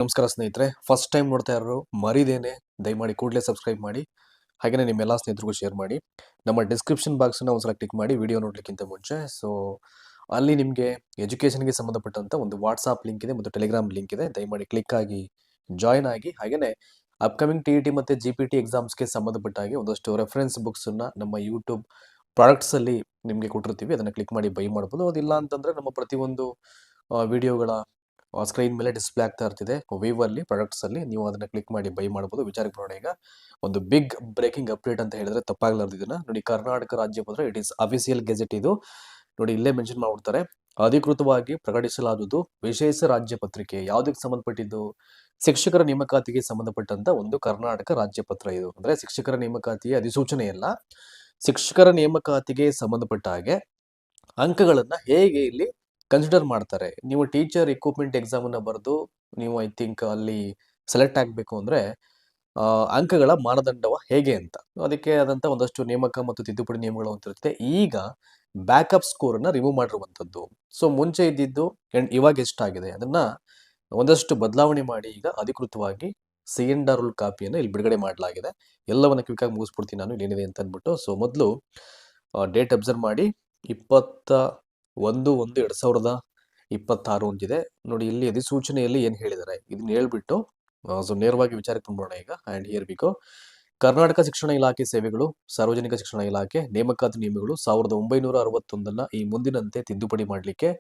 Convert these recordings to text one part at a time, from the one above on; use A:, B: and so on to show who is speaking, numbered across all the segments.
A: ನಮಸ್ಕಾರ ಸ್ನೇಹಿತರೆ, first time ನೋಡ್ತಾ ಇರೋರು ಮರಿದೇನೆ ದಯಮಾಡಿ ಕೂಡಲೇ ಸಬ್ಸ್ಕ್ರೈಬ್ ಮಾಡಿ. ಹಾಗೆಯೇ ನಿಮ್ಮೆಲ್ಲ ಸ್ನೇಹಿತರಿಗೂ ಶೇರ್ ಮಾಡಿ. ನಮ್ಮ ಡಿಸ್ಕ್ರಿಪ್ಷನ್ ಬಾಕ್ಸನ್ನು ಒಂದ್ಸಲ ಕ್ಲಿಕ್ ಮಾಡಿ ವಿಡಿಯೋ ನೋಡಲಿಕ್ಕಿಂತ ಮುಂಚೆ. ಅಲ್ಲಿ ನಿಮಗೆ ಎಜುಕೇಷನ್ಗೆ ಸಂಬಂಧಪಟ್ಟಂಥ ಒಂದು ವಾಟ್ಸಾಪ್ ಲಿಂಕ್ ಇದೆ ಮತ್ತು ಟೆಲಿಗ್ರಾಮ್ ಲಿಂಕ್ ಇದೆ. ದಯಮಾಡಿ ಕ್ಲಿಕ್ ಆಗಿ ಜಾಯ್ನ್ ಆಗಿ. ಹಾಗೆಯೇ ಅಪ್ಕಮಿಂಗ್ TET ಮತ್ತು GPT ಎಕ್ಸಾಮ್ಸ್ಗೆ ಸಂಬಂಧಪಟ್ಟ ಹಾಗೆ ಒಂದಷ್ಟು ರೆಫರೆನ್ಸ್ ಬುಕ್ಸನ್ನು ನಮ್ಮ ಯೂಟ್ಯೂಬ್ ಪ್ರಾಡಕ್ಟ್ಸಲ್ಲಿ ನಿಮಗೆ ಕೊಟ್ಟಿರ್ತೀವಿ. ಅದನ್ನು ಕ್ಲಿಕ್ ಮಾಡಿ ಬೈ ಮಾಡ್ಬೋದು. ಅದಿಲ್ಲ ಅಂತಂದರೆ ನಮ್ಮ ಪ್ರತಿಯೊಂದು ವಿಡಿಯೋಗಳ ಸ್ಕ್ರೀನ್ ಮೇಲೆ ಡಿಸ್ಪ್ಲೇ ಆಗ್ತಾ ಇರ್ತಿದೆ ವಿವಲ್ಲಿ ಪ್ರಾಡಕ್ಟ್ಸಲ್ಲಿ, ನೀವು ಅದನ್ನು ಕ್ಲಿಕ್ ಮಾಡಿ ಬೈ ಮಾಡ್ಬೋದು. ವಿಚಾರಕ್ಕೆ ಬರೋಣ. ಈಗ ಒಂದು ಬಿಗ್ ಬ್ರೇಕಿಂಗ್ ಅಪ್ಡೇಟ್ ಅಂತ ಹೇಳಿದ್ರೆ ತಪ್ಪಾಗಲಾರ್ದು. ಇದನ್ನ ನೋಡಿ, ಕರ್ನಾಟಕ ರಾಜ್ಯ ಪತ್ರ, ಇಟ್ ಈಸ್ ಅಫಿಸಿಯಲ್ ಗೆಜೆಟ್. ಇದು ನೋಡಿ, ಇಲ್ಲೇ ಮೆನ್ಷನ್ ಮಾಡ್ಬಿಡ್ತಾರೆ, ಅಧಿಕೃತವಾಗಿ ಪ್ರಕಟಿಸಲಾದುದು ವಿಶೇಷ ರಾಜ್ಯ ಪತ್ರಿಕೆ. ಯಾವುದಕ್ಕೆ ಸಂಬಂಧಪಟ್ಟಿದ್ದು? ಶಿಕ್ಷಕರ ನೇಮಕಾತಿಗೆ ಸಂಬಂಧಪಟ್ಟಂತ ಒಂದು ಕರ್ನಾಟಕ ರಾಜ್ಯ ಪತ್ರ. ಇದು ಅಂದ್ರೆ ಶಿಕ್ಷಕರ ನೇಮಕಾತಿಯ ಅಧಿಸೂಚನೆ ಅಲ್ಲ, ಶಿಕ್ಷಕರ ನೇಮಕಾತಿಗೆ ಸಂಬಂಧಪಟ್ಟ ಹಾಗೆ ಅಂಕಗಳನ್ನ ಹೇಗೆ ಇಲ್ಲಿ ಕನ್ಸಿಡರ್ ಮಾಡ್ತಾರೆ. ನೀವು ಟೀಚರ್ ರಿಕ್ರೂಟ್ಮೆಂಟ್ ಎಕ್ಸಾಮ್ ಅನ್ನ ಬರೆದು ನೀವು ಐ ಥಿಂಕ್ ಅಲ್ಲಿ ಸೆಲೆಕ್ಟ್ ಆಗಬೇಕು ಅಂದ್ರೆ ಅಂಕಗಳ ಮಾನದಂಡವ ಹೇಗೆ ಅಂತ, ಅದಕ್ಕೆ ಆದಂತ ಒಂದಷ್ಟು ನೇಮಕ ಮತ್ತು ತಿದ್ದುಪಡಿ ನಿಯಮಗಳು ಅಂತ ಇರುತ್ತೆ. ಈಗ ಬ್ಯಾಕಪ್ ಸ್ಕೋರ್ ಅನ್ನ ರಿಮೂವ್ ಮಾಡಿರುವಂತದ್ದು. ಸೊ ಮುಂಚೆ ಇದ್ದಿದ್ದು ಇವಾಗ ಎಷ್ಟಾಗಿದೆ ಅದನ್ನ ಒಂದಷ್ಟು ಬದಲಾವಣೆ ಮಾಡಿ ಈಗ ಅಧಿಕೃತವಾಗಿ CNR ರೂಲ್ ಕಾಪಿಯನ್ನು ಇಲ್ಲಿ ಬಿಡುಗಡೆ ಮಾಡಲಾಗಿದೆ. ಎಲ್ಲವನ್ನ ಕ್ವಿಕ್ ಆಗಿ ಮುಗಿಸ್ಬಿಡ್ತೀನಿ ನಾನು, ಏನಿದೆ ಅಂತ ಅಂದ್ಬಿಟ್ಟು. ಸೊ ಮೊದಲು ಡೇಟ್ ಅಬ್ಸರ್ವ್ ಮಾಡಿ, 21/1/2026 ಅಂತಿದೆ ನೋಡಿ. ಇಲ್ಲಿ ಅಧಿಸೂಚನೆಯಲ್ಲಿ ಏನು ಹೇಳಿದ್ದಾರೆ ಇದನ್ನ ಹೇಳ್ಬಿಟ್ಟು ಸೊ ನೇರವಾಗಿ ವಿಚಾರಕ್ಕೆ ಬಂದ್ಬಿಡೋಣ ಈಗ. And here we go. Karnataka ಶಿಕ್ಷಣ ಇಲಾಖೆ ಸೇವೆಗಳು, ಸಾರ್ವಜನಿಕ ಶಿಕ್ಷಣ ಇಲಾಖೆ ನೇಮಕಾತಿ ನಿಯಮಗಳು 1961 ಈ ಮುಂದಿನಂತೆ ತಿದ್ದುಪಡಿ ಮಾಡಲಿಕ್ಕೆ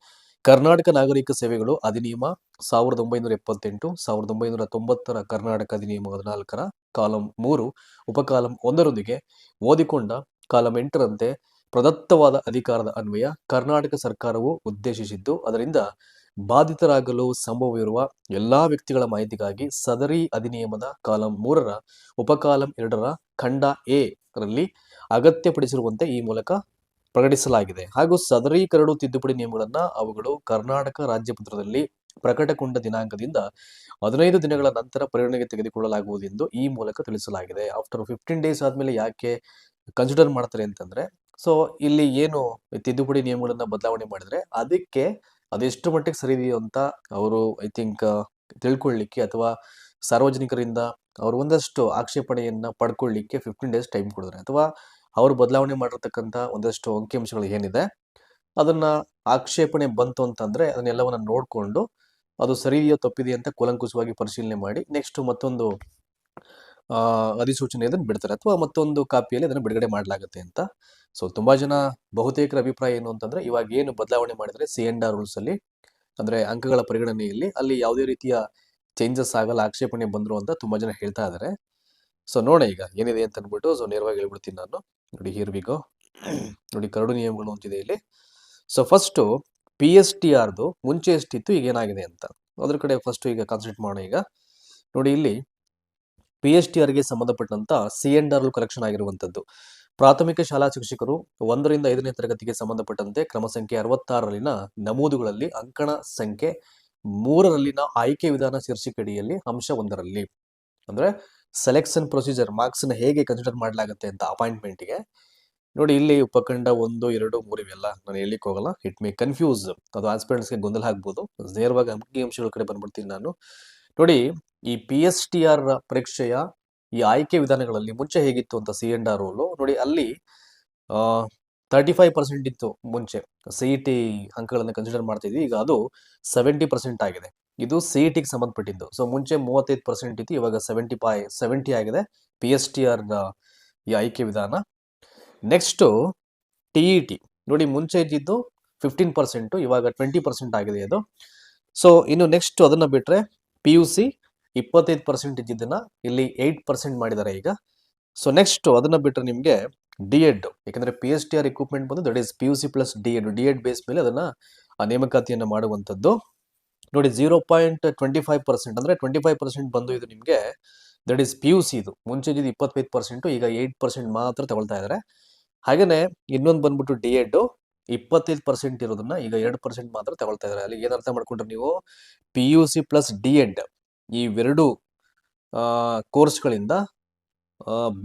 A: ಕರ್ನಾಟಕ ನಾಗರಿಕ ಸೇವೆಗಳು ಅಧಿನಿಯಮ 1978, 1990 ಕರ್ನಾಟಕ ಅಧಿನಿಯಮ 14 ಕಾಲಂ 3 ಉಪಕಾಲಂ 1ರೊಂದಿಗೆ ಓದಿಕೊಂಡ ಕಾಲಂ 8ರಂತೆ ಪ್ರದತ್ತವಾದ ಅಧಿಕಾರದ ಅನ್ವಯ ಕರ್ನಾಟಕ ಸರ್ಕಾರವು ಉದ್ದೇಶಿಸಿದ್ದು, ಅದರಿಂದ ಬಾಧಿತರಾಗಲು ಸಂಭವವಿರುವ ಎಲ್ಲಾ ವ್ಯಕ್ತಿಗಳ ಮಾಹಿತಿಗಾಗಿ ಸದರಿ ಅಧಿನಿಯಮದ ಕಾಲಂ 3ರ ಉಪಕಾಲಂ 2ರ ಖಂಡ ಎ ರಲ್ಲಿ ಅಗತ್ಯಪಡಿಸಿರುವಂತೆ ಈ ಮೂಲಕ ಪ್ರಕಟಿಸಲಾಗಿದೆ. ಹಾಗೂ ಸದರಿ ಕರಡು ತಿದ್ದುಪಡಿ ನಿಯಮಗಳನ್ನ ಅವುಗಳು ಕರ್ನಾಟಕ ರಾಜ್ಯಪತ್ರದಲ್ಲಿ ಪ್ರಕಟಗೊಂಡ ದಿನಾಂಕದಿಂದ 15 ದಿನಗಳ ನಂತರ ಪರಿಗಣನೆಗೆ ತೆಗೆದುಕೊಳ್ಳಲಾಗುವುದೆಂದು ಈ ಮೂಲಕ ತಿಳಿಸಲಾಗಿದೆ. ಆಫ್ಟರ್ 15 ಡೇಸ್ ಆದ್ಮೇಲೆ ಯಾಕೆ ಕನ್ಸಿಡರ್ ಮಾಡ್ತಾರೆ ಅಂತಂದ್ರೆ, ಸೊ ಇಲ್ಲಿ ಏನು ತಿದ್ದುಪಡಿ ನಿಯಮಗಳನ್ನ ಬದಲಾವಣೆ ಮಾಡಿದ್ರೆ ಅದಕ್ಕೆ ಅದೆಷ್ಟು ಮಟ್ಟಿಗೆ ಸರಿ ಇದೆಯೋ ಅಂತ ಅವರು ಐ ಥಿಂಕ್ ತಿಳ್ಕೊಳ್ಳಿಕ್ಕೆ ಅಥವಾ ಸಾರ್ವಜನಿಕರಿಂದ ಅವರು ಒಂದಷ್ಟು ಆಕ್ಷೇಪಣೆಯನ್ನ ಪಡ್ಕೊಳ್ಳಿಕ್ಕೆ 15 ಡೇಸ್ ಟೈಮ್ ಕೊಡಿದ್ರೆ, ಅಥವಾ ಅವರು ಬದಲಾವಣೆ ಮಾಡಿರ್ತಕ್ಕಂಥ ಒಂದಷ್ಟು ಅಂಕಿಅಂಶಗಳು ಏನಿದೆ ಅದನ್ನ ಆಕ್ಷೇಪಣೆ ಬಂತು ಅಂತಂದ್ರೆ ಅದನ್ನೆಲ್ಲವನ್ನ ನೋಡ್ಕೊಂಡು ಅದು ಸರಿ ಇದೆಯೋ ತಪ್ಪಿದೆಯೋ ಅಂತ ಕೂಲಂಕುಷವಾಗಿ ಪರಿಶೀಲನೆ ಮಾಡಿ ನೆಕ್ಸ್ಟ್ ಮತ್ತೊಂದು ಅಧಿಸೂಚನೆ ಅದನ್ನು ಬಿಡ್ತಾರೆ, ಅಥವಾ ಮತ್ತೊಂದು ಕಾಪಿಯಲ್ಲಿ ಅದನ್ನು ಬಿಡುಗಡೆ ಮಾಡಲಾಗುತ್ತೆ ಅಂತ. ಸೊ ತುಂಬಾ ಜನ ಬಹುತೇಕರ ಅಭಿಪ್ರಾಯ ಏನು ಅಂತಂದ್ರೆ, ಇವಾಗ ಏನು ಬದಲಾವಣೆ ಮಾಡಿದ್ರೆ CNR ರೂಲ್ಸ್ ಅಲ್ಲಿ ಅಂದ್ರೆ ಅಂಕಗಳ ಪರಿಗಣನೆಯಲ್ಲಿ ಅಲ್ಲಿ ಯಾವುದೇ ರೀತಿಯ ಚೇಂಜಸ್ ಆಗಲ್ಲ, ಆಕ್ಷೇಪಣೆ ಬಂದ್ರು ಅಂತ ತುಂಬಾ ಜನ ಹೇಳ್ತಾ ಇದ್ದಾರೆ. ಸೊ ನೋಡ ಈಗ ಏನಿದೆ ಅಂತ ಅಂದ್ಬಿಟ್ಟು ಸೊ ನೇರವಾಗಿ ಹೇಳ್ಬಿಡ್ತೀನಿ ನಾನು. ನೋಡಿ, ಹಿಯರ್ ವಿ ಗೋ. ನೋಡಿ, ಕರಡು ನಿಯಮಗಳು ಅಂತಿದೆ ಇಲ್ಲಿ. ಸೊ ಫಸ್ಟ್ PSTRದು ಮುಂಚೆ ಎಷ್ಟಿತ್ತು, ಈಗ ಏನಾಗಿದೆ ಅಂತ ಅದ್ರ ಕಡೆ ಫಸ್ಟ್ ಈಗ ಕಾನ್ಸಂಟ್ರೇಟ್ ಮಾಡೋಣ. ಈಗ ನೋಡಿ, ಇಲ್ಲಿ PSTRಗೆ ಸಂಬಂಧಪಟ್ಟಂತ CNR ಕಲೆಕ್ಷನ್ ಆಗಿರುವಂತದ್ದು ಪ್ರಾಥಮಿಕ ಶಾಲಾ ಶಿಕ್ಷಕರು 1ರಿಂದ 5ನೇ ತರಗತಿಗೆ ಸಂಬಂಧಪಟ್ಟಂತೆ ಕ್ರಮ ಸಂಖ್ಯೆ 66ರಲ್ಲಿನ ನಮೂದುಗಳಲ್ಲಿ ಅಂಕಣ ಸಂಖ್ಯೆ 3ರಲ್ಲಿನ ಆಯ್ಕೆ ವಿಧಾನ ಶೀರ್ಷಿಕೆಯಡಿಯಲ್ಲಿ ಅಂಶ 1ರಲ್ಲಿ ಅಂದ್ರೆ ಸೆಲೆಕ್ಷನ್ ಪ್ರೊಸೀಜರ್ ಮಾರ್ಕ್ಸ್ ನ ಹೇಗೆ ಕನ್ಸಿಡರ್ ಮಾಡಲಾಗುತ್ತೆ ಅಂತ ಅಪಾಯಿಂಟ್ಮೆಂಟ್ಗೆ. ನೋಡಿ, ಇಲ್ಲಿ ಉಪಖಂಡ 1, 2, 3 ಇವೆಲ್ಲ ನಾನು ಹೇಳಿಕ್ ಹೋಗಲ್ಲ, ಇಟ್ ಮೇ ಕನ್ಫ್ಯೂಸ್, ಅದು ಆಸ್ಪಿರೆಂಟ್ಸ್ಗೆ ಗೊಂದಲ ಆಗ್ಬೋದು. ನೇರವಾಗಿ ಅಂಕಿಅಂಶಗಳ ಕಡೆ ಬಂದ್ಬಿಡ್ತೀನಿ ನಾನು. ನೋಡಿ, ಈ PSTR ಪರೀಕ್ಷೆಯ ಈ ಆಯ್ಕೆ ವಿಧಾನಗಳಲ್ಲಿ ಮುಂಚೆ ಹೇಗಿತ್ತು ಅಂತ CNR ರೂಲು ನೋಡಿ, ಅಲ್ಲಿ 35% ಇತ್ತು ಮುಂಚೆ CET ಅಂಕಗಳನ್ನು ಕನ್ಸಿಡರ್ ಮಾಡ್ತಿದ್ವಿ, ಈಗ ಅದು 70% ಆಗಿದೆ. ಇದು CETಗೆ ಸಂಬಂಧಪಟ್ಟಿದ್ದು. ಸೊ ಮುಂಚೆ 35% ಇತ್ತು, ಇವಾಗ 70 ಆಗಿದೆ PSTR ಈ ಆಯ್ಕೆ ವಿಧಾನ. ನೆಕ್ಸ್ಟ್ TET ನೋಡಿ, ಮುಂಚೆ ಇದ್ದಿದ್ದು 15%, ಇವಾಗ 20% ಆಗಿದೆ ಅದು. ಸೊ ಇನ್ನು ನೆಕ್ಸ್ಟ್ ಅದನ್ನ ಬಿಟ್ರೆ PUC 25% ಇದ್ದಿದ್ದನ್ನ ಇಲ್ಲಿ 8% ಮಾಡಿದ್ದಾರೆ ಈಗ. ಸೊ ನೆಕ್ಸ್ಟ್ ಅದನ್ನ ಬಿಟ್ಟರೆ ನಿಮಗೆ D.Ed, ಯಾಕಂದ್ರೆ PSTR ರಿಕ್ರೂಟ್ಮೆಂಟ್ ಬಂದು that is PUC plus D.Ed base ಮೇಲೆ ಅದನ್ನ ನೇಮಕಾತಿಯನ್ನು ಮಾಡುವಂಥದ್ದು. ನೋಡಿ, 0.25% ಅಂದ್ರೆ 25% ಬಂದು ಇದು ನಿಮಗೆ ದಟ್ ಈಸ್ PUC. ಇದು ಮುಂಚೆ ಇದ್ದಿದ್ದು 25%, ಈಗ 8% ಮಾತ್ರ ತಗೊಳ್ತಾ ಇದ್ದಾರೆ. ಹಾಗೇನೆ ಇನ್ನೊಂದು ಬಂದ್ಬಿಟ್ಟು D.Ed 25% ಇರೋದನ್ನ ಈಗ 2% ಮಾತ್ರ ತಗೊಳ್ತಾ ಇದ್ದಾರೆ. ಅಲ್ಲಿ ಏನ್ ಅರ್ಥ ಮಾಡ್ಕೊಂಡ್ರೆ ನೀವು, PUC ಪ್ಲಸ್ D.Ed ಇವೆರಡು ಕೋರ್ಸ್ಗಳಿಂದ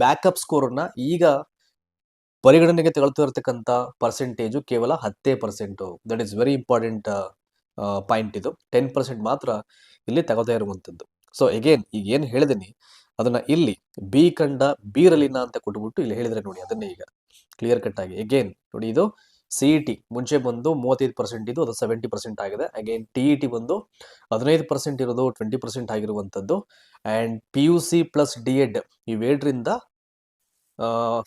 A: ಬ್ಯಾಕಪ್ ಸ್ಕೋರ್ನ ಈಗ ಪರಿಗಣನೆಗೆ ತೆಗೆದುಕೊಳ್ಳತಕ್ಕಂಥ ಪರ್ಸೆಂಟೇಜು ಕೇವಲ 10%. That is very important point. ಇದು 10% ಮಾತ್ರ ಇಲ್ಲಿ ತಗೋತಾ ಇರುವಂಥದ್ದು. ಸೊ ಎಗೇನ್ ಈಗ ಏನು ಹೇಳಿದೀನಿ ಅದನ್ನ ಇಲ್ಲಿ ಬಿ ಕಂಡ ಬೀರಲಿನ ಅಂತ ಕೊಟ್ಬಿಟ್ಟು ಇಲ್ಲಿ ಹೇಳಿದ್ರೆ ನೋಡಿ, ಅದನ್ನೇ ಈಗ ಕ್ಲಿಯರ್ ಕಟ್ ಆಗಿ ಎಗೇನ್ ನೋಡಿ, ಇದು CET ಮುಂಚೆ ಬಂದು 35% ಇದು, ಅದು 70% ಆಗಿದೆ. ಅಗೇನ್ TET ಬಂದು 15% ಇರೋದು 20% ಆಗಿರುವಂಥದ್ದು. ಆ್ಯಂಡ್ PUC ಪ್ಲಸ್ DED ಇವೇಡ್ರಿಂದ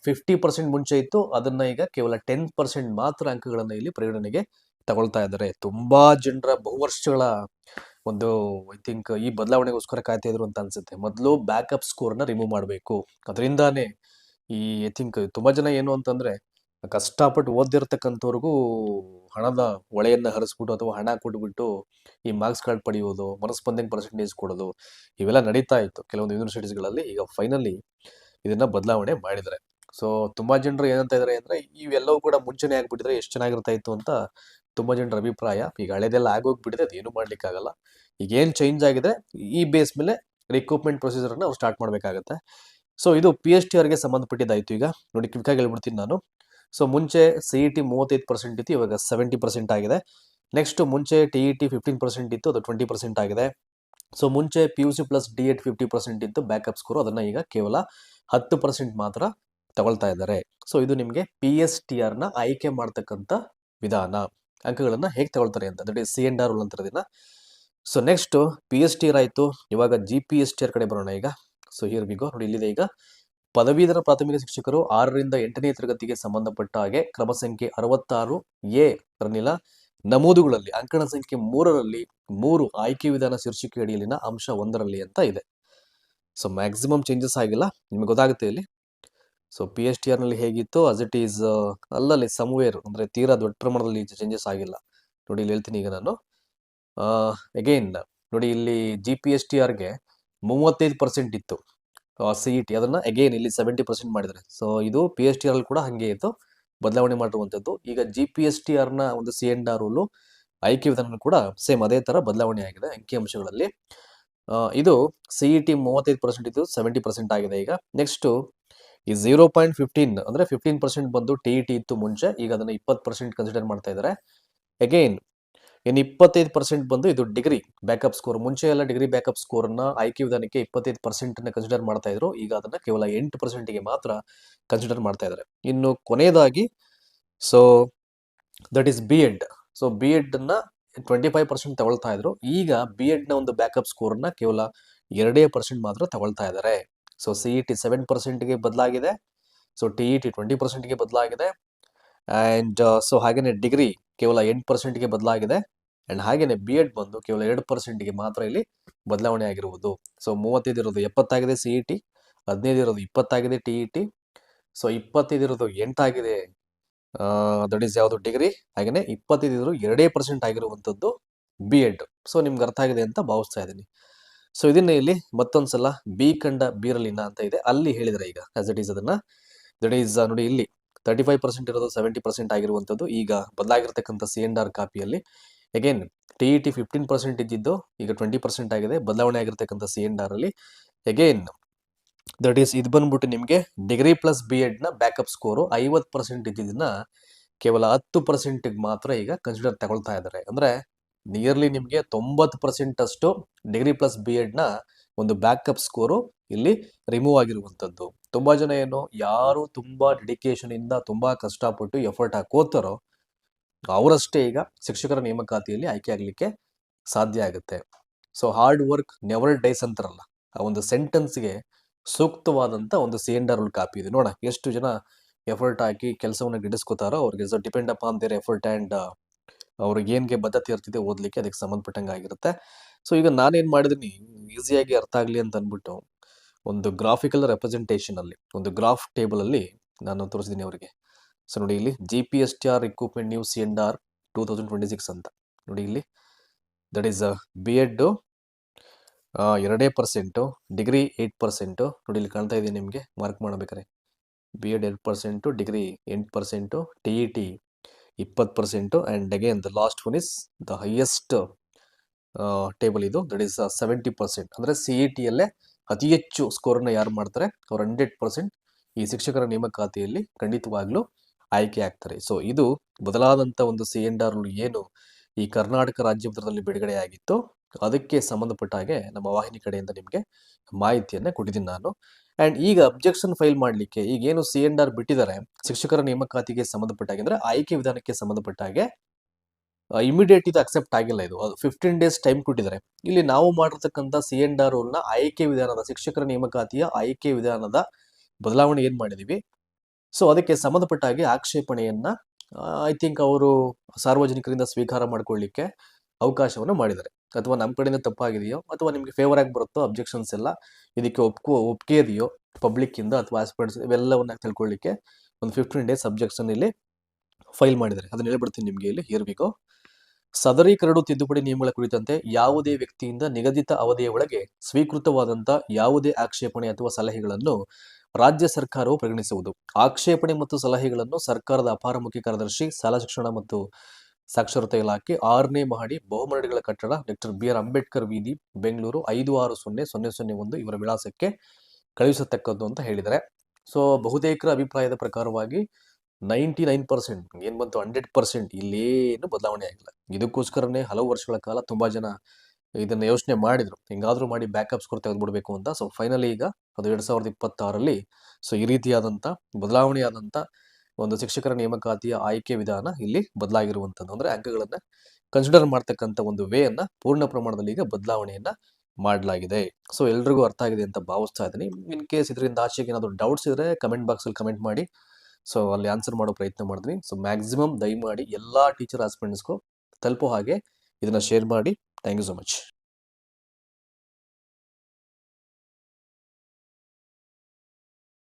A: 50% ಮುಂಚೆ ಇತ್ತು, ಅದನ್ನ ಈಗ ಕೇವಲ 10% ಮಾತ್ರ ಅಂಕಗಳನ್ನು ಇಲ್ಲಿ ಪರಿಗಣನೆಗೆ ತಗೊಳ್ತಾ ಇದ್ದಾರೆ. ತುಂಬಾ ಜನರ ಬಹುವರ್ಷಗಳ ಒಂದು ಐ ಥಿಂಕ್ ಈ ಬದಲಾವಣೆಗೋಸ್ಕರ ಕಾಯ್ತಾ ಇದ್ರು ಅಂತ ಅನ್ಸುತ್ತೆ. ಮೊದಲು ಬ್ಯಾಕಪ್ ಸ್ಕೋರ್ನ ರಿಮೂವ್ ಮಾಡಬೇಕು, ಅದರಿಂದಾನೇ ಈ ಐ ಥಿಂಕ್ ತುಂಬಾ ಜನ ಏನು ಅಂತಂದ್ರೆ ಕಷ್ಟಪಟ್ಟು ಓದಿರ್ತಕ್ಕಂಥವ್ರಿಗೂ ಹಣದ ಹೊಳೆಯನ್ನ ಹರಿಸ್ಬಿಟ್ಟು ಅಥವಾ ಹಣ ಕೊಟ್ಬಿಟ್ಟು ಈ ಮಾರ್ಕ್ಸ್ ಕಾರ್ಡ್ ಪಡೆಯೋದು, ಮನಸ್ಪಂದಂಗೆ ಪರ್ಸೆಂಟೇಜ್ ಕೊಡೋದು, ಇವೆಲ್ಲ ನಡೀತಾ ಇತ್ತು ಕೆಲವೊಂದು ಯೂನಿವರ್ಸಿಟೀಸ್ಗಳಲ್ಲಿ. ಈಗ ಫೈನಲಿ ಇದನ್ನ ಬದಲಾವಣೆ ಮಾಡಿದ್ದಾರೆ. ಸೊ ತುಂಬಾ ಜನರು ಏನಂತ ಇದಾರೆ ಅಂದ್ರೆ ಇವೆಲ್ಲವೂ ಕೂಡ ಮುಂಚೆನೆ ಆಗ್ಬಿಟ್ಟಿದ್ರೆ ಎಷ್ಟು ಚೆನ್ನಾಗಿರ್ತಾ ಇತ್ತು ಅಂತ ತುಂಬಾ ಜನರ ಅಭಿಪ್ರಾಯ. ಈಗ ಹಳೆದೆಲ್ಲ ಆಗೋಗ್ಬಿಟ್ಟಿದೆ, ಅದೇನು ಮಾಡ್ಲಿಕ್ಕಾಗಲ್ಲ. ಈಗ ಏನ್ ಚೇಂಜ್ ಆಗಿದೆ ಈ ಬೇಸ್ ಮೇಲೆ ರಿಕ್ರೂಟ್ಮೆಂಟ್ ಪ್ರೊಸೀಜರ್ ಅನ್ನ ಅವ್ರು ಸ್ಟಾರ್ಟ್ ಮಾಡ್ಬೇಕಾಗತ್ತೆ. ಸೊ ಇದು PSTR ಗೆ ಸಂಬಂಧಪಟ್ಟಿದ್ದಾಯ್ತು. ಈಗ ನೋಡಿ ಕ್ವಿಕ್ಕಾಗಿ ಹೇಳ್ಬಿಡ್ತೀನಿ ನಾನು. ಸೊ ಮುಂಚೆ CET 35% ಇತ್ತು, ಇವಾಗ 70% ಆಗಿದೆ. ನೆಕ್ಸ್ಟ್ ಮುಂಚೆ TET 15% ಇತ್ತು, ಅದು 20% ಆಗಿದೆ. ಸೊ ಮುಂಚೆ PUC ಪ್ಲಸ್ DED 50% ಇತ್ತು ಬ್ಯಾಕಪ್ ಸ್ಕೋರ್, ಅದನ್ನ ಈಗ ಕೇವಲ 10% ಮಾತ್ರ ತಗೊಳ್ತಾ ಇದ್ದಾರೆ. ಸೊ ಇದು ನಿಮಗೆ PSTR ನ ಆಯ್ಕೆ ಮಾಡ್ತಕ್ಕಂಥ ವಿಧಾನ, ಅಂಕಗಳನ್ನ ಹೇಗೆ ತಗೊಳ್ತಾರೆ ಅಂತ, ದಟ್ ಈಸ್ C&R ರೂಲ್ ಅಂತಾರೆ ಇದನ್ನ. ಸೊ ನೆಕ್ಸ್ಟ್ PSTR ಆಯ್ತು, ಇವಾಗ GPSTR ಕಡೆ ಬರೋಣ ಈಗ. So here we go. ನೋಡಿ ಇಲ್ಲಿದೆ ಈಗ ಪದವೀಧರ ಪ್ರಾಥಮಿಕ ಶಿಕ್ಷಕರು 6ರಿಂದ 8ನೇ ತರಗತಿಗೆ ಸಂಬಂಧಪಟ್ಟ ಹಾಗೆ ಕ್ರಮ ಸಂಖ್ಯೆ 66A ರನ್ನಿನ ನಮೂದುಗಳಲ್ಲಿ ಅಂಕಣ ಸಂಖ್ಯೆ 3ರಲ್ಲಿ 3 ಆಯ್ಕೆ ವಿಧಾನ ಶೀರ್ಷಿಕೆ ಅಡಿಯಲ್ಲಿನ ಅಂಶ 1ರಲ್ಲಿ ಅಂತ ಇದೆ. ಸೊ ಮ್ಯಾಕ್ಸಿಮಮ್ ಚೇಂಜಸ್ ಆಗಿಲ್ಲ, ನಿಮ್ಗೆ ಗೊತ್ತಾಗುತ್ತೆ ಇಲ್ಲಿ. ಸೊ PSTR ನಲ್ಲಿ ಹೇಗಿತ್ತು ಅಸ್ ಇಟ್ ಈಸ್ ಅಲ್ಲಲ್ಲಿ ಸಮ್ವೇರ್, ಅಂದ್ರೆ ತೀರಾ ದೊಡ್ಡ ಪ್ರಮಾಣದಲ್ಲಿ ಚೇಂಜಸ್ ಆಗಿಲ್ಲ. ನೋಡಿ ಇಲ್ಲಿ ಹೇಳ್ತೀನಿ ಈಗ ನಾನು. ಅಗೈನ್ ನೋಡಿ ಇಲ್ಲಿ GPSTRಗೆ 35% ಇತ್ತು CET, ಅದನ್ನ ಅಗೈನ್ ಇಲ್ಲಿ 70% ಮಾಡಿದ್ದಾರೆ. ಸೊ ಇದು PSTR ಅಲ್ಲಿ ಕೂಡ ಹಂಗೆ ಇತ್ತು, ಬದಲಾವಣೆ ಮಾಡಿರುವಂಥದ್ದು. ಈಗ GPSTR ನ ಒಂದು C&R ರೂಲು ಆಯ್ಕೆ ವಿಧಾನ ಕೂಡ ಸೇಮ್ ಅದೇ ತರ ಬದಲಾವಣೆ ಆಗಿದೆ ಅಂಕಿಅಂಶಗಳಲ್ಲಿ. ಇದು CET 35% ಇದ್ದು 70% ಆಗಿದೆ ಈಗ. ನೆಕ್ಸ್ಟ್ ಈ 0.15 ಅಂದ್ರೆ 15% ಬಂದು TET ಇತ್ತು ಮುಂಚೆ, ಈಗ ಅದನ್ನ 20% ಕನ್ಸಿಡರ್ ಮಾಡ್ತಾ ಇದ್ದಾರೆ. ಅಗೈನ್ ಇನ್ನು 25% ಬಂದು ಇದು ಡಿಗ್ರಿ ಬ್ಯಾಕಪ್ ಸ್ಕೋರ್. ಮುಂಚೆ ಎಲ್ಲ ಡಿಗ್ರಿ ಬ್ಯಾಕಪ್ ಸ್ಕೋರ್ನ ಆಯ್ಕೆ ವಿಧಾನಕ್ಕೆ 25% ಕನ್ಸಿಡರ್ ಮಾಡ್ತಾ ಇದ್ರು, ಈಗ ಅದನ್ನ ಕೇವಲ 8%ಗೆ ಮಾತ್ರ ಕನ್ಸಿಡರ್ ಮಾಡ್ತಾ ಇದ್ದಾರೆ. ಇನ್ನು ಕೊನೆಯದಾಗಿ so that is B.Ed. So B.Ed ನ 25% ತಗೊಳ್ತಾ ಇದ್ರು, ಈಗ B.Ed ನ ಒಂದು ಬ್ಯಾಕಪ್ ಸ್ಕೋರ್ನ ಕೇವಲ 2% ಮಾತ್ರ ತಗೊಳ್ತಾ ಇದ್ದಾರೆ. ಸೊ CET 7%ಗೆ ಬದಲಾಗಿದೆ, ಸೊ TET 20%ಗೆ ಬದಲಾಗಿದೆ, ಆ್ಯಂಡ್ ಸೊ ಹಾಗೇನೆ ಡಿಗ್ರಿ ಕೇವಲ 8%ಗೆ ಬದಲಾಗಿದೆ, ಆ್ಯಂಡ್ ಹಾಗೇನೆ B.Ed ಬಂದು ಕೇವಲ 2%ಗೆ ಮಾತ್ರ ಇಲ್ಲಿ ಬದಲಾವಣೆ ಆಗಿರುವುದು. ಸೊ 35 ಇರೋದು 70 ಆಗಿದೆ CET, 15 ಇರೋದು 20 ಆಗಿದೆ TET, ಸೊ 25 ಇರೋದು 8 ಆಗಿದೆ ದಟ್ ಈಸ್ ಯಾವುದು ಡಿಗ್ರಿ, ಹಾಗೇನೆ 25 ಇರೋದು 2% ಆಗಿರುವಂಥದ್ದು B.Ed. ಸೊ ನಿಮ್ಗೆ ಅರ್ಥ ಆಗಿದೆ ಅಂತ ಭಾವಿಸ್ತಾ ಇದ್ದೀನಿ. ಸೊ ಇದನ್ನ ಇಲ್ಲಿ ಮತ್ತೊಂದ್ಸಲ ಬಿ ಕಂಡ ಬೀರಲಿನ ಅಂತ ಇದೆ, ಅಲ್ಲಿ ಹೇಳಿದ್ರೆ ಈಗ ಆಸ್ ಇಟ್ ಈಸ್ ಅದನ್ನ. ದಟ್ ಈಸ್ ನೋಡಿ ಇಲ್ಲಿ 35% ಇರೋದು 70% ಆಗಿರುವಂಥದ್ದು, ಈಗ ಬದಲಾಗಿರ್ತಕ್ಕಂಥ C&R ಕಾಪಿಯಲ್ಲಿ. ಅಗೇನ್ TET 15% ಇದ್ದಿದ್ದು ಈಗ 20% ಆಗಿದೆ, ಬದಲಾವಣೆ ಆಗಿರ್ತಕ್ಕಂಥ C&R ಅಲ್ಲಿ. ಅಗೇನ್ ದಟ್ ಈಸ್ ಇದು ಬಂದ್ಬಿಟ್ಟು ನಿಮಗೆ ಡಿಗ್ರಿ ಪ್ಲಸ್ B.Ed ನ ಬ್ಯಾಕಪ್ ಸ್ಕೋರು 50% ಇದ್ದಿದ್ದನ್ನ ಕೇವಲ 10% ಮಾತ್ರ ಈಗ ಕನ್ಸಿಡರ್ ತಗೊಳ್ತಾ ಇದ್ದಾರೆ. ಅಂದ್ರೆ ನಿಯರ್ಲಿ ನಿಮಗೆ 90% ಅಷ್ಟು ಡಿಗ್ರಿ ಪ್ಲಸ್ B.Ed ನ ಒಂದು ಬ್ಯಾಕಪ್ ಸ್ಕೋರು ಇಲ್ಲಿ ರಿಮೂವ್ ಆಗಿರುವಂಥದ್ದು. ತುಂಬಾ ಜನ ಏನು ಯಾರು ತುಂಬಾ ಡೆಡಿಕೇಶನ್ ಇಂದ ತುಂಬಾ ಕಷ್ಟಪಟ್ಟು ಎಫರ್ಟ್ ಹಾಕೋತಾರೋ ಅವರಷ್ಟೇ ಈಗ ಶಿಕ್ಷಕರ ನೇಮಕಾತಿಯಲ್ಲಿ ಆಯ್ಕೆ ಆಗ್ಲಿಕ್ಕೆ ಸಾಧ್ಯ ಆಗುತ್ತೆ. So hard work never dies ಅಂತಾರಲ್ಲ, ಆ ಒಂದು ಸೆಂಟೆನ್ಸ್ಗೆ ಸೂಕ್ತವಾದಂಥ ಒಂದು C&R ರೂಲ್ ಕಾಪಿ ಇದೆ. ನೋಡ ಎಷ್ಟು ಜನ ಎಫರ್ಟ್ ಹಾಕಿ ಕೆಲಸವನ್ನು ಗಿಡಿಸ್ಕೋತಾರೋ ಅವ್ರಿಗೆ depend upon there effort and ಅವ್ರಿಗೆ ಏನ್ಗೆ ಬದ್ಧತೆ ಇರ್ತಿದೆ ಓದಲಿಕ್ಕೆ, ಅದಕ್ಕೆ ಸಂಬಂಧಪಟ್ಟಂಗೆ ಆಗಿರುತ್ತೆ. ಸೊ ಈಗ ನಾನೇನು ಮಾಡಿದ್ದೀನಿ ಈಸಿಯಾಗಿ ಅರ್ಥ ಆಗಲಿ ಅಂತ ಅಂದ್ಬಿಟ್ಟು ಒಂದು ಗ್ರಾಫಿಕಲ್ ರೆಪ್ರೆಸೆಂಟೇಷನ್ ಅಲ್ಲಿ ಒಂದು ಗ್ರಾಫ್ ಟೇಬಲ್ ಅಲ್ಲಿ ನಾನು ತೋರಿಸಿದ್ದೀನಿ ಅವರಿಗೆ. ಸೊ ನೋಡಿ ಇಲ್ಲಿ GPSTR ರಿಕ್ರೂಟ್ಮೆಂಟ್ ನ್ಯೂ C&R 2026 ಅಂತ ನೋಡಿ ಇಲ್ಲಿ. That is B.Ed 2%, degree 8%. ನೋಡಿ ಇಲ್ಲಿ ಕಾಣ್ತಾ ಇದೆ ನಿಮಗೆ, ಮಾರ್ಕ್ ಮಾಡಬೇಕಾರೆ B.Ed 2%, degree 8%, TET 20%, and again the last one is the highest table ಇದು, ದಟ್ ಈಸ್ 70%. ಅಂದರೆ CET-ಯಲ್ಲೇ ಅತಿ ಹೆಚ್ಚು ಸ್ಕೋರನ್ನು ಯಾರು ಮಾಡ್ತಾರೆ ಅವ್ರು 100% ಈ ಶಿಕ್ಷಕರ ನೇಮಕಾತಿಯಲ್ಲಿ ಖಂಡಿತವಾಗ್ಲೂ ಆಯ್ಕೆ ಆಗ್ತಾರೆ. ಸೊ ಇದು ಬದಲಾದಂಥ ಒಂದು C&R ರೂಲ್ ಏನು ಈ ಕರ್ನಾಟಕ ರಾಜ್ಯಪತ್ರದಲ್ಲಿ ಬಿಡುಗಡೆಯಾಗಿತ್ತು. ಅದಕ್ಕೆ ಸಂಬಂಧಪಟ್ಟ ಹಾಗೆ ನಮ್ಮ ವಾಹಿನಿ ಕಡೆಯಿಂದ ನಿಮಗೆ ಮಾಹಿತಿಯನ್ನು ಕೊಟ್ಟಿದ್ದೀನಿ ನಾನು. ಆ್ಯಂಡ್ ಈಗ ಅಬ್ಜೆಕ್ಷನ್ ಫೈಲ್ ಮಾಡಲಿಕ್ಕೆ ಈಗೇನು C&R ಬಿಟ್ಟಿದ್ದಾರೆ ಶಿಕ್ಷಕರ ನೇಮಕಾತಿಗೆ ಸಂಬಂಧಪಟ್ಟ ಹಾಗೆ, ಅಂದರೆ ಆಯ್ಕೆ ವಿಧಾನಕ್ಕೆ ಸಂಬಂಧಪಟ್ಟ ಹಾಗೆ ಇಮಿಡಿಯೇಟ್ ಇದು ಅಕ್ಸೆಪ್ಟ್ ಆಗಿಲ್ಲ. ಇದು 15 ಡೇಸ್ ಟೈಮ್ ಕೊಟ್ಟಿದ್ದಾರೆ. ಇಲ್ಲಿ ನಾವು ಮಾಡಿರ್ತಕ್ಕಂಥ C&R ರೂಲ್ನ ಆಯ್ಕೆ ವಿಧಾನದ ಶಿಕ್ಷಕರ ನೇಮಕಾತಿಯ ಆಯ್ಕೆ ವಿಧಾನದ ಬದಲಾವಣೆ ಏನು ಮಾಡಿದೀವಿ, ಸೊ ಅದಕ್ಕೆ ಸಂಬಂಧಪಟ್ಟ ಹಾಗೆ ಆಕ್ಷೇಪಣೆಯನ್ನ ಐ ಥಿಂಕ್ ಅವರು ಸಾರ್ವಜನಿಕರಿಂದ ಸ್ವೀಕಾರ ಮಾಡ್ಕೊಳ್ಳಿಕ್ಕೆ ಅವಕಾಶವನ್ನು ಮಾಡಿದ್ದಾರೆ. ಅಥವಾ ನಮ್ಮ ಕಡೆಯಿಂದ ತಪ್ಪಾಗಿದೆಯೋ ಅಥವಾ ನಿಮಗೆ ಫೇವರ್ ಆಗಿ ಬರುತ್ತೋ ಅಬ್ಜೆಕ್ಷನ್ಸ್ ಎಲ್ಲ, ಇದಕ್ಕೆ ಒಪ್ಪಿಗೆ ಇದೆಯೋ ಪಬ್ಲಿಕ್ ಇಂದ ಅಥವಾ ಆಸ್ಪಿರೆಂಟ್ಸ್ ಇವೆಲ್ಲವನ್ನ ತಿಳ್ಕೊಳ್ಳಿಕ್ಕೆ ಒಂದು 15 ಡೇಸ್ ಅಬ್ಜೆಕ್ಷನ್ ಇಲ್ಲಿ ಫೈಲ್ ಮಾಡಿದ್ದಾರೆ. ಅದನ್ನ ಹೇಳ್ಬಿಡ್ತೀನಿ ನಿಮಗೆ ಇಲ್ಲಿ. ಇರಬೇಕು ಸದರಿ ಕರಡು ತಿದ್ದುಪಡಿ ನಿಯಮಗಳ ಕುರಿತಂತೆ ಯಾವುದೇ ವ್ಯಕ್ತಿಯಿಂದ ನಿಗದಿತ ಅವಧಿಯ ಒಳಗೆ ಸ್ವೀಕೃತವಾದಂಥ ಯಾವುದೇ ಆಕ್ಷೇಪಣೆ ಅಥವಾ ಸಲಹೆಗಳನ್ನು ರಾಜ್ಯ ಸರ್ಕಾರವು ಪರಿಗಣಿಸುವುದು. ಆಕ್ಷೇಪಣೆ ಮತ್ತು ಸಲಹೆಗಳನ್ನು ಸರ್ಕಾರದ ಅಪಾರ ಮುಖ್ಯ ಕಾರ್ಯದರ್ಶಿ, ಶಾಲಾ ಶಿಕ್ಷಣ ಮತ್ತು ಸಾಕ್ಷರತಾ ಇಲಾಖೆ, 6ನೇ ಮಹಡಿ, ಬಹುಮಹಡಿಗಳ ಕಟ್ಟಡ, ಡಾಕ್ಟರ್ BR ಅಂಬೇಡ್ಕರ್ ವೀದಿ, ಬೆಂಗಳೂರು 560001 ಇವರ ವಿಳಾಸಕ್ಕೆ ಕಳುಹಿಸತಕ್ಕದ್ದು ಅಂತ ಹೇಳಿದ್ದಾರೆ. ಸೊ ಬಹುತೇಕರ ಅಭಿಪ್ರಾಯದ ಪ್ರಕಾರವಾಗಿ 99% ಏನ್ ಬಂತು 100% ಇಲ್ಲೇನು ಬದಲಾವಣೆ ಆಗಿಲ್ಲ. ಇದಕ್ಕೋಸ್ಕರನೇ ಹಲವು ವರ್ಷಗಳ ಕಾಲ ತುಂಬಾ ಜನ ಇದನ್ನ ಯೋಚನೆ ಮಾಡಿದ್ರು, ಹಿಂಗಾದ್ರೂ ಮಾಡಿ ಬ್ಯಾಕಪ್ ಸ್ಕೋರ್ ತೆಗೆದುಬಿಡ್ಬೇಕು ಅಂತ. ಸೊ ಫೈನಲಿ ಈಗ ಅದು 2026ರಲ್ಲಿ ಸೊ ಈ ರೀತಿಯಾದಂಥ ಬದಲಾವಣೆಯಾದಂಥ ಒಂದು ಶಿಕ್ಷಕರ ನೇಮಕಾತಿಯ ಆಯ್ಕೆ ವಿಧಾನ ಇಲ್ಲಿ ಬದಲಾಗಿರುವಂಥದ್ದು, ಅಂದರೆ ಅಂಕಗಳನ್ನ ಕನ್ಸಿಡರ್ ಮಾಡ್ತಕ್ಕಂಥ ಒಂದು ವೇಯನ್ನ ಪೂರ್ಣ ಪ್ರಮಾಣದಲ್ಲಿ ಈಗ ಬದಲಾವಣೆಯನ್ನ ಮಾಡಲಾಗಿದೆ. ಸೊ ಎಲ್ರಿಗೂ ಅರ್ಥ ಆಗಿದೆ ಅಂತ ಭಾವಿಸ್ತಾ ಇದ್ದೀನಿ. ಇನ್ ಕೇಸ್ ಇದರಿಂದ ಆಚೆಗೆ ಏನಾದರೂ ಡೌಟ್ಸ್ ಇದ್ರೆ ಕಮೆಂಟ್ ಬಾಕ್ಸಲ್ಲಿ ಕಮೆಂಟ್ ಮಾಡಿ, ಸೊ ಅಲ್ಲಿ ಆನ್ಸರ್ ಮಾಡೋ ಪ್ರಯತ್ನ ಮಾಡಿದ್ವಿ. ಸೊ ಮ್ಯಾಕ್ಸಿಮಮ್ ದಯಮಾಡಿ ಎಲ್ಲ ಟೀಚರ್ ಆಸ್ಪಿರೆಂಟ್ಸ್ಗೂ ತಲುಪೋ ಹಾಗೆ ಇದನ್ನ ಶೇರ್ ಮಾಡಿ. Thank you so much.